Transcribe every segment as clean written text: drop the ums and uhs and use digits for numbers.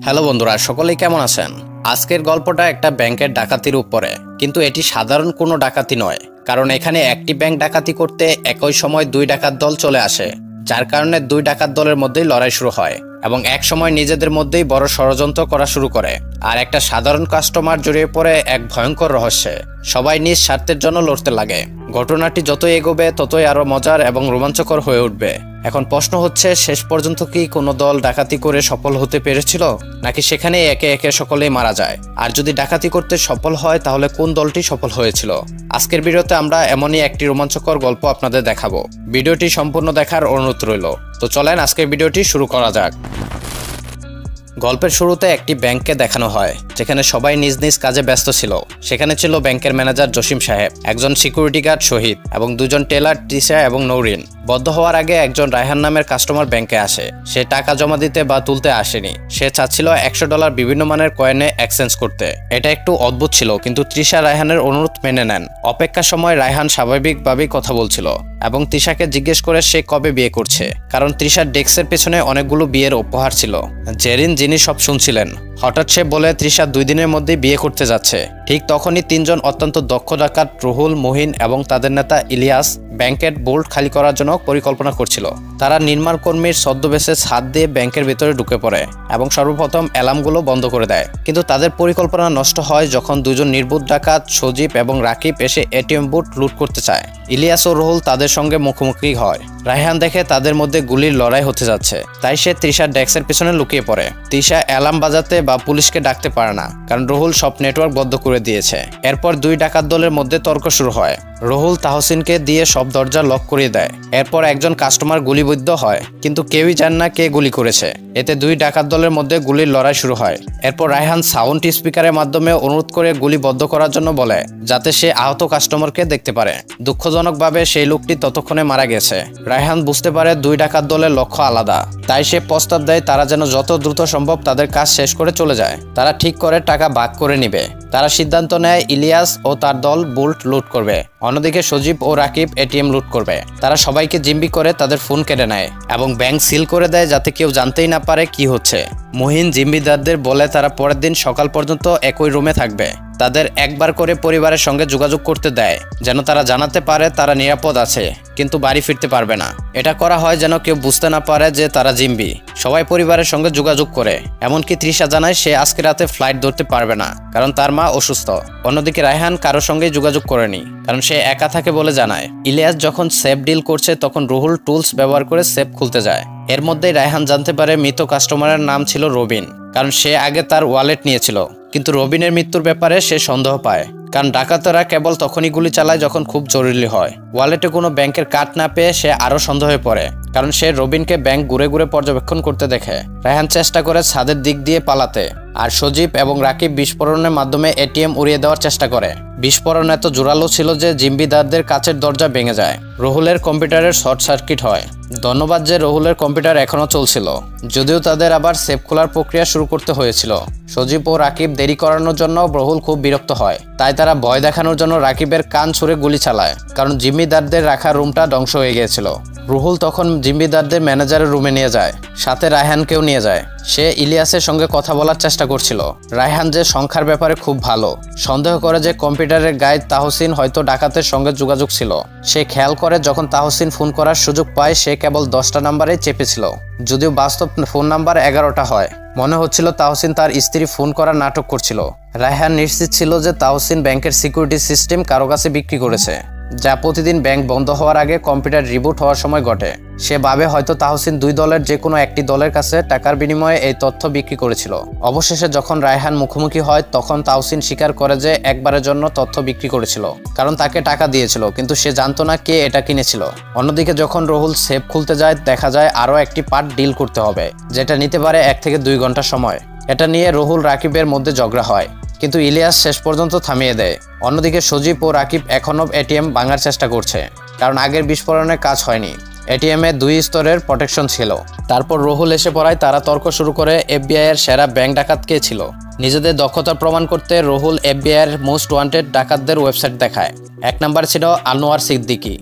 Hello বন্ধুরা, সকলেই কেমন আছেন? আজকের গল্পটা একটা ব্যাংকের ডাকাতির উপরে, কিন্তু এটি সাধারণ কোনো ডাকাতি নয়। কারণ এখানে একটি ব্যাংক ডাকাতি করতে একই সময় দুই ডাকাত দল চলে আসে, যার কারণে দুই ডাকাত দলের মধ্যেই লড়াই শুরু হয় এবং এক সময় নিজেদের মধ্যেই বড় ষড়যন্ত্র করা শুরু করে। আর একটা সাধারণ কাস্টমার জড়িয়ে পড়ে এক ভয়ঙ্কর রহস্যে। সবাই নিজ স্বার্থের জন্য লড়তে লাগে। ঘটনাটি যতই এগোবে ততই আরো মজার এবং রোমাঞ্চকর হয়ে উঠবে। এখন প্রশ্ন হচ্ছে, শেষ পর্যন্ত কি কোনো দল ডাকাতি করে সফল হতে পেরেছিল, নাকি সেখানে একে একে সকলেই মারা যায়? আর যদি ডাকাতি করতে সফল হয় তাহলে কোন দলটি সফল হয়েছিল? আজকের ভিডিওতে আমরা এমনই একটি রোমাঞ্চকর গল্প আপনাদের দেখাবো। ভিডিওটি সম্পূর্ণ দেখার অনুরোধ রইল। তো চলেন আজকের ভিডিওটি শুরু করা যাক। গল্পের শুরুতে একটি ব্যাংককে দেখানো হয়, যেখানে সবাই নিজ নিজ কাজে ব্যস্ত ছিল। সেখানে ছিল ব্যাংকের ম্যানেজার জসিম সাহেব, একজন সিকিউরিটি গার্ড শহীদ এবং দুজন টেলার তৃষা এবং নৌরিন। বদ্ধ হওয়ার আগে একজন রায়হান নামের কাস্টমার ব্যাংকে আসে। সে টাকা জমা দিতে বা তুলতে আসেনি, সে চাচ্ছিল $100 বিভিন্ন মানের কয়েনে এক্সচেঞ্জ করতে। এটা একটু অদ্ভুত ছিল, কিন্তু তৃষা রায়হানের অনুরোধ মেনে নেন। অপেক্ষার সময় রায়হান স্বাভাবিকভাবেই কথা বলছিল এবং তৃষাকে জিজ্ঞেস করে সে কবে বিয়ে করছে, কারণ তৃষার ডেস্কের পেছনে অনেকগুলো বিয়ের উপহার ছিল। জেরিন, যিনি সব শুনছিলেন, হঠাৎ সে বলে তৃষা 2 দিনের মধ্যেই বিয়ে করতে যাচ্ছে। ঠিক তখনই 3 জন অত্যন্ত দক্ষ ডাকাত রুহুল, মুহিন এবং তাদের নেতা ইলিয়াস ব্যাংকের বোল্ট খালি করার জন্য পরিকল্পনা করছিল। তারা নির্মাণ কর্মীর ছদ্মবেশে ছাদ দিয়ে ব্যাংকের ভিতরে ঢুকে পড়ে এবং সর্বপ্রথম অ্যালার্মগুলো বন্ধ করে দেয়। কিন্তু তাদের পরিকল্পনা নষ্ট হয় যখন দুজন নির্বোধ ডাকাত সজীব এবং রাকিব এসে এটিএম বুথ লুট করতে চায়। ইলিয়াস ও রুহুল তাদের সঙ্গে মুখোমুখি হয়। রায়হান দেখে তাদের মধ্যে গুলির লড়াই হতে যাচ্ছে, তাই সে তৃষার ডেস্কের পেছনে লুকিয়ে পড়ে। তৃষা অ্যালার্ম বাজাতে বা পুলিশকে ডাকতে পারে না, কারণ রুহুল সব নেটওয়ার্ক বন্ধ করে দিয়েছে। এরপর দুই ডাকাত দলের মধ্যে তর্ক শুরু হয়। রুহুল তাহসিনকে দিয়ে সব দরজা লক করিয়ে দেয়। এরপর একজন কাস্টমার গুলিবিদ্ধ হয়, কিন্তু কেউই জানে না কে গুলি করেছে। এতে দুই ডাকাত দলের মধ্যে গুলির লড়াই শুরু হয়। এরপর রায়হান সাউন্ড স্পিকারের মাধ্যমে অনুরোধ করে গুলি বন্ধ করার জন্য বলে, যাতে সে আহত কাস্টমারকে দেখতে পারে। দুঃখজনকভাবে সেই লোকটি ততক্ষণে মারা গেছে। রায়হান বুঝতে পারে দুই ডাকাত দলের লক্ষ্য আলাদা, তাই সে প্রস্তাব দেয় তারা যেন যত দ্রুত সম্ভব তাদের কাজ শেষ করে চলে যায়। তারা ঠিক করে টাকা ভাগ করে নিবে। তারা সিদ্ধান্ত নেয় ইলিয়াস ও তার দল বোল্ট লুট করবে, অন্যদিকে সজীব ও রাকিব এটিএম লুট করবে। তারা সবাইকে জিম্মি করে তাদের ফোন কেটে নেয় এবং ব্যাংক সিল করে দেয়, যাতে কেউ জানতেই না পারে কি হচ্ছে। মুহিন জিম্মিদারদের বলে তারা পরের দিন সকাল পর্যন্ত একই রুমে থাকবে। তাদের একবার করে পরিবারের সঙ্গে যোগাযোগ করতে দেয়, যেন তারা জানাতে পারে তারা নিরাপদ আছে, কিন্তু বাড়ি ফিরতে পারবে না। এটা করা হয় যেন কেউ বুঝতে না পারে যে তারা জিম্মি। সবাই পরিবারের সঙ্গে যোগাযোগ করে, এমনকি তৃষা জানায় সে আজকে রাতে ফ্লাইট ধরতে পারবে না, কারণ তার মা অসুস্থ। অন্যদিকে রায়হান কারোর সঙ্গেই যোগাযোগ করেনি, কারণ সে একা থাকে বলে জানায়। ইলিয়াস যখন সেফ ডিল করছে তখন রুহুল টুলস ব্যবহার করে সেফ খুলতে যায়। এর মধ্যেই রায়হান জানতে পারে মৃত কাস্টমারের নাম ছিল রবিন, কারণ সে আগে তার ওয়ালেট নিয়েছিল। কিন্তু রবিনের মৃত্যুর ব্যাপারে সে সন্দেহ পায়, কারণ ডাকাতরা কেবল তখনই গুলি চালায় যখন খুব জরুরি হয়। ওয়ালেটে কোনো ব্যাংকের কার্ড না পেয়ে সে আরো সন্দেহে পড়ে, কারণ সে রবিনকে ব্যাংক ঘুরে ঘুরে পর্যবেক্ষণ করতে দেখে। রায়হান চেষ্টা করে ছাদের দিক দিয়ে পালাতে, আর সজীব এবং রাকিব বিস্ফোরণের মাধ্যমে এটিএম উড়িয়ে দেওয়ার চেষ্টা করে। বিস্ফোরণ এত জোরালো ছিল যে জিম্মিদারদের কাচের দরজা ভেঙে যায়। রুহুলের কম্পিউটারের শর্ট সার্কিট হয়। ধন্যবাদ যে রুহুলের কম্পিউটার এখনো চলছিল, যদিও তাদের আবার সেফ খোলার প্রক্রিয়া শুরু করতে হয়েছিল। সজীব ও রাকিব দেরি করানোর জন্য রুহুল খুব বিরক্ত হয়, তাই তারা ভয় দেখানোর জন্য রাকিবের কান ছুঁড়ে গুলি চালায়, কারণ জিম্মিদারদের রাখা রুমটা ধ্বংস হয়ে গিয়েছিল। রুহুল তখন জিম্মিদারদের ম্যানেজারের রুমে নিয়ে যায়, সাথে রায়হানকেও নিয়ে যায়। সে ইলিয়াসের সঙ্গে কথা বলার চেষ্টা করছিল। রায়হান যে সংখ্যার ব্যাপারে খুব ভালো, সন্দেহ করে যে কম্পিউটারের গাইড তাহসিন হয়তো ডাকাতের সঙ্গে যোগাযোগ ছিল। সে খেয়াল করে যখন তাহসিন ফোন করার সুযোগ পায় সে কেবল 10টা নাম্বারে চেপেছিল, যদিও বাস্তব ফোন নাম্বার 11টা হয়। মনে হচ্ছিল তাহসিন তার স্ত্রী ফোন করার নাটক করছিল। রায়হান নিশ্চিত ছিল যে তাহসিন ব্যাংকের সিকিউরিটি সিস্টেম কারো কাছে বিক্রি করেছে, যা প্রতিদিন ব্যাংক বন্ধ হওয়ার আগে কম্পিউটার রিবুট হওয়ার সময় ঘটে। সে ভাবে হয়তো তাহসিন 2 দলের যে কোনো একটি দলের কাছে টাকার বিনিময়ে এই তথ্য বিক্রি করেছিল। অবশেষে যখন রায়হান মুখোমুখি হয় তখন তাহসিন স্বীকার করে যে একবারের জন্য তথ্য বিক্রি করেছিল, কারণ তাকে টাকা দিয়েছিল, কিন্তু সে জানতো না কে এটা কিনেছিল। অন্যদিকে যখন রুহুল সেফ খুলতে যায় দেখা যায় আরও একটি পার্ট ডিল করতে হবে, যেটা নিতে পারে 1 থেকে 2 ঘন্টা সময়। এটা নিয়ে রুহুল রাকিবের মধ্যে ঝগড়া হয়, কিন্তু ইলিয়াস শেষ পর্যন্ত থামিয়ে দেয়। অন্যদিকে সজীব ও রাকিব এখনও এটিএম ভাঙার চেষ্টা করছে, কারণ আগের বিস্ফোরণে কাজ হয়নি। এটিএমে 2 স্তরের প্রোটেকশন ছিল। তারপর রুহুল এসে পড়ায় তারা তর্ক শুরু করে এফবিআই এর সেরা ব্যাংক ডাকাত কে ছিল। নিজেদের দক্ষতা প্রমাণ করতে রুহুল এফবিআই এর মোস্ট ওয়ান্টেড ডাকাতদের ওয়েবসাইট দেখায়। 1 নাম্বার ছিল আনোয়ার সিদ্দিকী,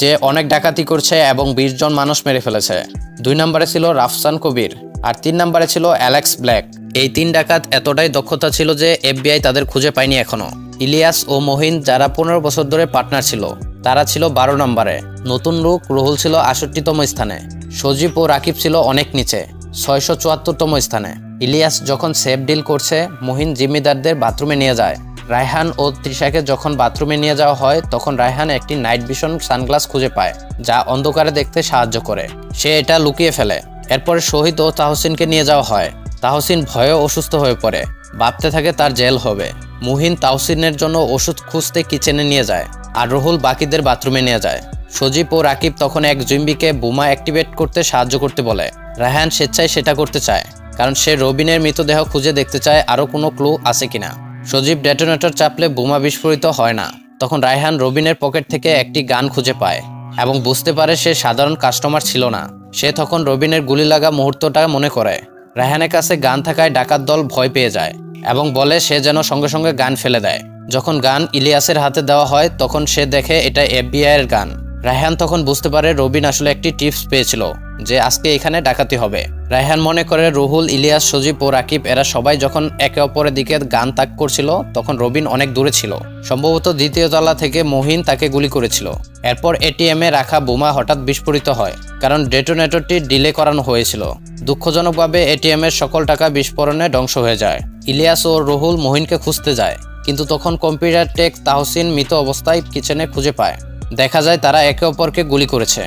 যে অনেক ডাকাতি করছে এবং 20 জন মানুষ মেরে ফেলেছে। 2 নম্বরে ছিল রাফসান কবির, আর 3 নম্বরে ছিল অ্যালেক্স ব্ল্যাক। এই 3 ডাকাত এতটাই দক্ষতা ছিল যে FBI তাদের খুঁজে পায়নি এখনো। ইলিয়াস ও মহিন যারা 15 বছর ধরে পার্টনার ছিল তারা ছিল 12 নম্বরে। নতুন লোক রুহুল ছিল 68তম স্থানে। সজীব ও রাকিব ছিল অনেক নিচে 674তম স্থানে। ইলিয়াস যখন সেফ ডিল করছে মহিন জিম্মিদারদের বাথরুমে নিয়ে যায়। রায়হান ও তৃষাকে যখন বাথরুমে নিয়ে যাওয়া হয় তখন রায়হান একটি নাইট ভিশন সানগ্লাস খুঁজে পায় যা অন্ধকারে দেখতে সাহায্য করে। সে এটা লুকিয়ে ফেলে। এরপরে শহীদ ও তাহসিনকে নিয়ে যাওয়া হয়। তাহসিন ভয়ে অসুস্থ হয়ে পড়ে, ভাবতে থাকে তার জেল হবে। মুহিন তাহসিনের জন্য ওষুধ খুঁজতে কিচেনে নিয়ে যায় আর রুহুল বাকিদের বাথরুমে নিয়ে যায়। সজীব ও রাকিব তখন এক জুম্বিকে বোমা অ্যাক্টিভেট করতে সাহায্য করতে বলে। রায়হান স্বেচ্ছায় সেটা করতে চায় কারণ সে রবিনের মৃতদেহ খুঁজে দেখতে চায় আরও কোনো ক্লু আছে কিনা। সজীব ডেটোনেটর চাপলে বোমা বিস্ফোরিত হয় না। তখন রায়হান রবিনের পকেট থেকে একটি গান খুঁজে পায় এবং বুঝতে পারে সে সাধারণ কাস্টমার ছিল না। সে তখন রবিনের গুলি লাগা মুহূর্তটা মনে করে। রায়হানের কাছে গান থাকায় ডাকাত দল ভয় পেয়ে যায় এবং বলে সে যেন সঙ্গে সঙ্গে গান ফেলে দেয়। যখন গান ইলিয়াসের হাতে দেওয়া হয় তখন সে দেখে এটা FBI এর গান। রায়হান তখন বুঝতে পারে রবিন আসলে একটি টিপস পেয়েছিল যে আজকে এখানে ডাকাতি হবে। রায়হান মনে করে রুহুল, ইলিয়াস, সজীব ও রাকিব এরা সবাই যখন একে অপরের দিকে গান তাক করছিল তখন রবিন অনেক দূরে ছিল। সম্ভবত দ্বিতীয় তলা থেকে মহিন তাকে গুলি করেছিল। এরপর ATM এ রাখা বোমা হঠাৎ বিস্ফোরিত হয় কারণ ডেটোনেটরটি ডিলে করানো হয়েছিল। দুঃখজনকভাবে ATM এর সকল টাকা বিস্ফোরণে ধ্বংস হয়ে যায়। ইলিয়াস ও রুহুল মহিনকে খুঁজতে যায় কিন্তু তখন কম্পিউটার টেক তাহসিন মৃত অবস্থায় কিচেনে খুঁজে পায়। দেখা যায় তারা একে অপরকে গুলি করেছে।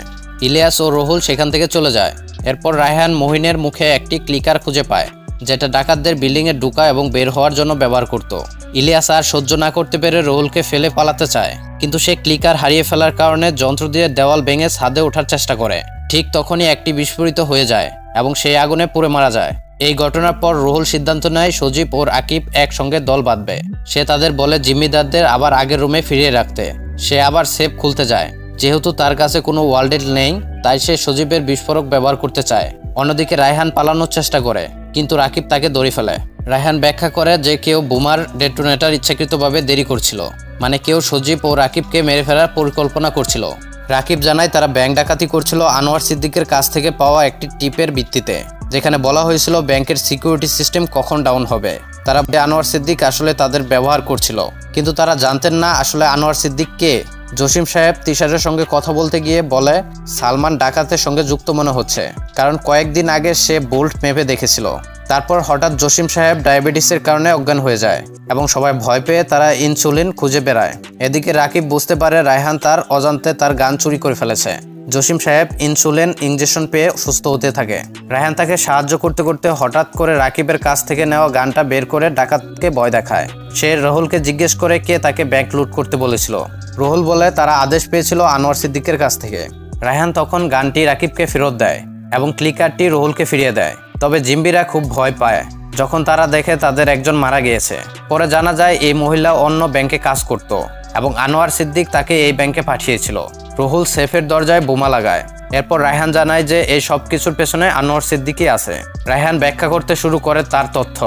ইলিয়াস ও রুহুল সেখান থেকে চলে যায়। এরপর রায়হান মহিনের মুখে একটি ক্লিকার খুঁজে পায় যেটা ডাকাতদের বিল্ডিংয়ে ঢুকা এবং বের হওয়ার জন্য ব্যবহার করত। ইলিয়াস আর সহ্য না করতে পেরে রুহুলকে ফেলে পালাতে চায় কিন্তু সে ক্লিকার হারিয়ে ফেলার কারণে যন্ত্র দিয়ে দেওয়াল ভেঙে ছাদে ওঠার চেষ্টা করে। ঠিক তখনই একটি বিস্ফোরিত হয়ে যায় এবং সেই আগুনে পুড়ে মারা যায়। এই ঘটনার পর রুহুল সিদ্ধান্ত নেয় সজীব ও রাকিব একসঙ্গে দল বাঁধবে। সে তাদের বলে জিম্মিদারদের আবার আগের রুমে ফিরিয়ে রাখতে। সে আবার সেফ খুলতে যায়। যেহেতু তার কাছে কোনো ওয়ার্ল্ডেড নেই তাই সে সজীবের বিস্ফোরক ব্যবহার করতে চায়। অন্যদিকে রায়হান পালানোর চেষ্টা করে কিন্তু রাকিব তাকে ধরে ফেলে। রায়হান ব্যাখ্যা করে যে কেউ বোমার ডেটোনেটর ইচ্ছাকৃতভাবে দেরি করছিল, মানে কেউ সজীব ও রাকিবকে মেরে ফেলার পরিকল্পনা করছিল। রাকিব জানায় তারা ব্যাংক ডাকাতি করছিল আনোয়ার সিদ্দিকের কাছ থেকে পাওয়া একটি টিপের ভিত্তিতে যেখানে বলা হয়েছিল ব্যাংকের সিকিউরিটি সিস্টেম কখন ডাউন হবে। তারা আনোয়ার সিদ্দিক আসলে তাদের ব্যবহার করছিল কিন্তু তারা জানতেন না আসলে আনোয়ার সিদ্দিক কে। জসিম সাহেব তিশারের সঙ্গে কথা বলতে গিয়ে বলে সালমান ডাকাতের সঙ্গে যুক্ত মনে হচ্ছে কারণ কয়েকদিন আগে সে বোল্ট মেপে দেখেছিল। তারপর হঠাৎ জসিম সাহেব ডায়াবেটিসের কারণে অজ্ঞান হয়ে যায় এবং সবাই ভয় পেয়ে তারা ইনসুলিন খুঁজে বেড়ায়। এদিকে রাকিব বুঝতে পারে রায়হান তার অজান্তে তার গান চুরি করে ফেলেছে। জসিম সাহেব ইনসুলিন ইনজেকশন পেয়ে সুস্থ হতে থাকে। রায়হান তাকে সাহায্য করতে করতে হঠাৎ করে রাকিবের কাছ থেকে নেওয়া গানটা বের করে ডাকাতকে ভয় দেখায়। সে রুহুলকে জিজ্ঞেস করে কে তাকে ব্যাংক লুট করতে বলেছিল। রুহুল বলে তারা আদেশ পেয়েছিল আনোয়ার সিদ্দিকের কাছ থেকে। রায়হান তখন গানটি রাকিবকে ফেরত দেয় এবং ক্লিকারটি রুহুলকে ফিরিয়ে দেয়। তবে জিম্বিরা খুব ভয় পায় যখন তারা দেখে তাদের একজন মারা গিয়েছে। পরে জানা যায় এই মহিলা অন্য ব্যাংকে কাজ করত এবং আনোয়ার সিদ্দিক তাকে এই ব্যাংকে পাঠিয়েছিল। রুহুল সেফের দরজায় বোমা লাগায়। এরপর রায়হান জানায় যে এই সব কিছুর পেছনে আনোয়ার সিদ্দিকই আছে। রায়হান ব্যাখ্যা করতে শুরু করে তার তথ্য।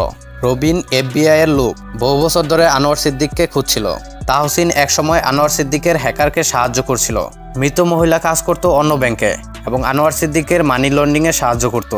রবিন FBI এর লোক, বহু বছর ধরে আনোয়ার সিদ্দিককে খুঁজছিল। তাহসিন একসময় আনোয়ার সিদ্দিকের হ্যাকারকে সাহায্য করছিল। মৃত মহিলা কাজ করত অন্য ব্যাংকে এবং আনোয়ার সিদ্দিকের মানি লন্ডারিংয়ে সাহায্য করত।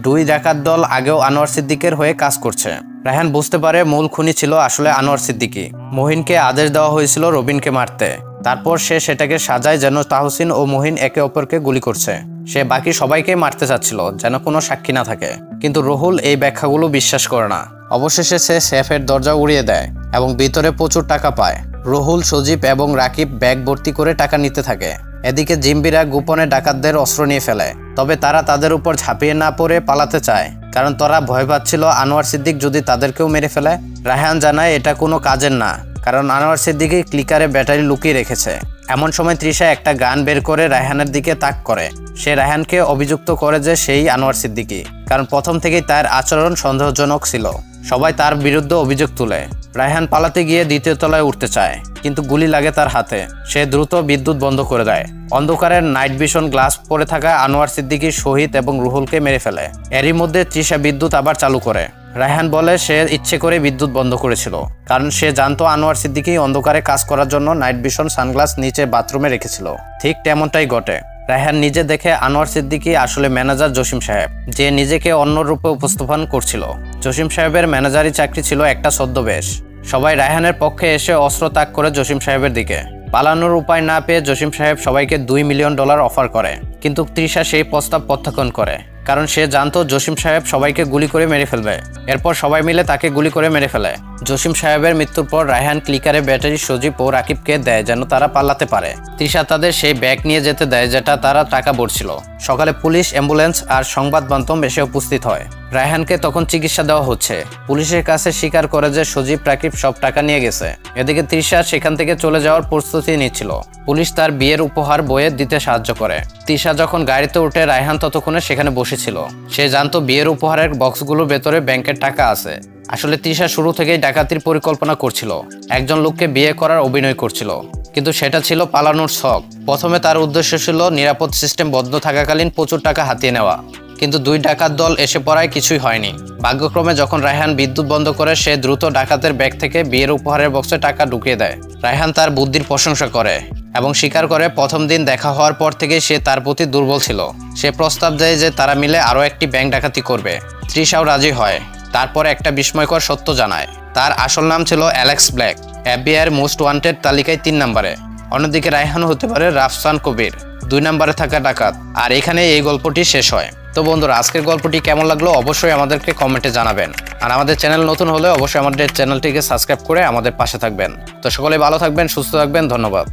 2 ডাকাত দল আগেও আনোয়ার সিদ্দিকের হয়ে কাজ করছে। রায়হান বুঝতে পারে মূল খুনি ছিল আসলে আনোয়ার সিদ্দিকী। মহিনকে আদেশ দেওয়া হয়েছিল রবিনকে মারতে। তারপর সে সেটাকে সাজায় যেন তাহসিন ও মহিন একে অপরকে গুলি করছে। সে বাকি সবাইকে মারতে চাচ্ছিল যেন কোনো সাক্ষী না থাকে, কিন্তু রুহুল এই ব্যাখ্যাগুলো বিশ্বাস করে না। অবশেষে সে সেফের দরজা উড়িয়ে দেয় এবং ভিতরে প্রচুর টাকা পায়। রুহুল, সজীব এবং রাকিব ব্যাগ ভর্তি করে টাকা নিতে থাকে। এদিকে জিম্বিরা গোপনে ডাকাতদের অস্ত্র নিয়ে ফেলে, তবে তারা তাদের উপর ঝাঁপিয়ে না পড়ে পালাতে চায় কারণ তারা ভয় পাচ্ছিল আনোয়ার সিদ্দিক যদি তাদেরকেও মেরে ফেলে। রায়হান জানায় এটা কোনো কাজের না কারণ আনোয়ার সিদ্দিকী ক্লিকারে ব্যাটারি লুকিয়ে রেখেছে। এমন সময় তৃষা একটা গান বের করে রায়হানের দিকে তাক করে। সে রায়হানকে অভিযুক্ত করে যে সেই আনোয়ার সিদ্দিকী, কারণ প্রথম থেকেই তার আচরণ সন্দেহজনক ছিল। সবাই তার বিরুদ্ধে অভিযোগ তুলে। রায়হান পালাতে গিয়ে দ্বিতীয় তলায় উঠতে চায় কিন্তু গুলি লাগে তার হাতে। সে দ্রুত বিদ্যুৎ বন্ধ করে দেয়। অন্ধকারের নাইট ভিশন গ্লাস পরে থাকা আনোয়ার সিদ্দিকী, শহীদ এবং রুহুলকে মেরে ফেলে। এরই মধ্যে তৃষা বিদ্যুৎ আবার চালু করে। রায়হান বলে সে ইচ্ছে করে বিদ্যুৎ বন্ধ করেছিল কারণ সে জানতো আনোয়ার সিদ্দিকী অন্ধকারে কাজ করার জন্য নাইট ভিশন সানগ্লাস নিচে বাথরুমে রেখেছিল। ঠিক তেমনটাই ঘটে। রায়হান নিজে দেখে আনোয়ার সিদ্দিকী আসলে ম্যানেজার জসিম সাহেব, যে নিজেকে অন্য রূপে উপস্থাপন করছিল। জসিম সাহেবের ম্যানেজারি চাকরি ছিল একটা ছদ্মবেশ। সবাই রায়হানের পক্ষে এসে অস্ত্র তাক করে জসিম সাহেবের দিকে। পালানোর উপায় না পেয়ে জসিম সাহেব সবাইকে $2 মিলিয়ন অফার করে, কিন্তু তৃষা সেই প্রস্তাব প্রত্যাখ্যান করে, কারণ সে জানতো জসিম সাহেব সবাইকে গুলি করে মেরে ফেলবে। এরপর সবাই মিলে তাকে গুলি করে মেরে ফেলে। জসিম সাহেবের মৃত্যুর পর রায়হান ক্লিকারে ব্যাটারি সজীব ও রাকিবকে দেয় যেন তারা পালাতে পারে। তৃষা তাদের সেই ব্যাগ নিয়ে যেতে দেয় যেটা তারা টাকা ভরছিল। সকালে পুলিশ, অ্যাম্বুলেন্স আর সংবাদ মাধ্যম এসে উপস্থিত হয়। রায়হানকে তখন চিকিৎসা দেওয়া হচ্ছে। পুলিশের কাছে স্বীকার করে যে সজীব, রাকিব সব টাকা নিয়ে গেছে। এদিকে তৃষা সেখান থেকে চলে যাওয়ার প্রস্তুতি নিচ্ছিল। পুলিশ তার বিয়ের উপহার বয়ে দিতে সাহায্য করে। তৃষা যখন গাড়িতে উঠে, রায়হান ততক্ষণে সেখানে বসেছিল। সে জানতো বিয়ের উপহারের বক্সগুলোর ভেতরে ব্যাংকের টাকা আছে। আসলে তৃষা শুরু থেকেই ডাকাতির পরিকল্পনা করছিল। একজন লোককে বিয়ে করার অভিনয় করছিল, কিন্তু সেটা ছিল পালানোর শখ। প্রথমে তার উদ্দেশ্য ছিল নিরাপদ সিস্টেম বন্ধ থাকাকালীন প্রচুর টাকা হাতিয়ে নেওয়া, কিন্তু 2 ডাকাত দল এসে পড়ায় কিছুই হয়নি। ভাগ্যক্রমে যখন রায়হান বিদ্যুৎ বন্ধ করে, সে দ্রুত ডাকাতের ব্যাগ থেকে বিয়ের উপহারের বক্সে টাকা ঢুকিয়ে দেয়। রায়হান তার বুদ্ধির প্রশংসা করে এবং স্বীকার করে প্রথম দিন দেখা হওয়ার পর থেকেই সে তার প্রতি দুর্বল ছিল। সে প্রস্তাব দেয় যে তারা মিলে আরও একটি ব্যাংক ডাকাতি করবে। তৃষাও রাজি হয়। তারপরে একটা বিস্ময়কর সত্য জানায়, তার আসল নাম ছিল অ্যালেক্স ব্ল্যাক, FBI-এর মোস্ট ওয়ান্টেড তালিকায় 3 নম্বরে। অন্যদিকে রায়হান হতে পারে রাফসান কবির, 2 নম্বরে থাকা ডাকাত। আর এখানে এই গল্পটি শেষ হয়। তো বন্ধুরা, আজকের গল্পটি কেমন লাগলো অবশ্যই আমাদেরকে কমেন্টে জানাবেন। আর আমাদের চ্যানেল নতুন হলে অবশ্যই আমাদের চ্যানেলটিকে সাবস্ক্রাইব করে আমাদের পাশে থাকবেন। তো সকলে ভালো থাকবেন, সুস্থ থাকবেন, ধন্যবাদ।